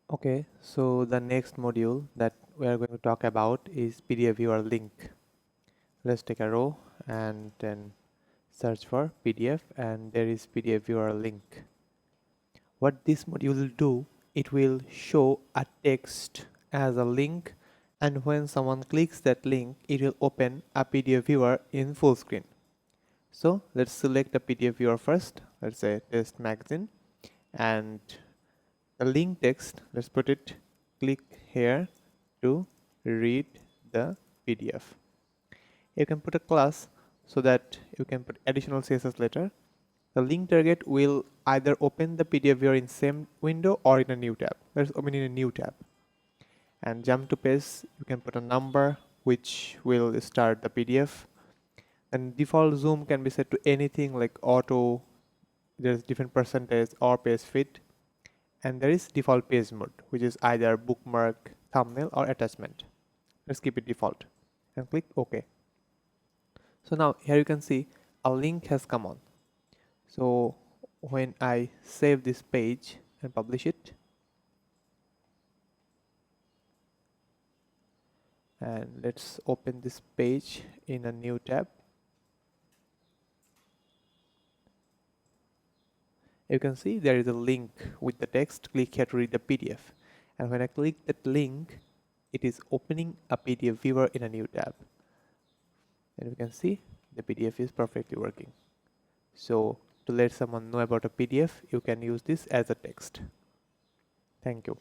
Okay, so the next module that we are going to talk about is PDF viewer link. Let's take a row and then search for PDF, and there is PDF viewer link. What this module will do, it will show a text as a link, and when someone clicks that link, it will open a PDF viewer in full screen. So let's select the PDF viewer first. Let's say test magazine, and the link text, let's put it, click here to read the PDF. You can put a class so that you can put additional CSS later. The link target will either open the PDF viewer in same window or in a new tab. Let's open in a new tab. And jump to page, you can put a number which will start the PDF. And default zoom can be set to anything like auto, there's different percentage or page fit. And there is default page mode, which is either bookmark, thumbnail or attachment. Let's keep it default and click OK. So now here you can see a link has come on. So when I save this page and publish it, and let's open this page in a new tab, you can see there is a link with the text, click here to read the PDF. And when I click that link, it is opening a PDF viewer in a new tab. And you can see the PDF is perfectly working. So to let someone know about a PDF, you can use this as a text. Thank you.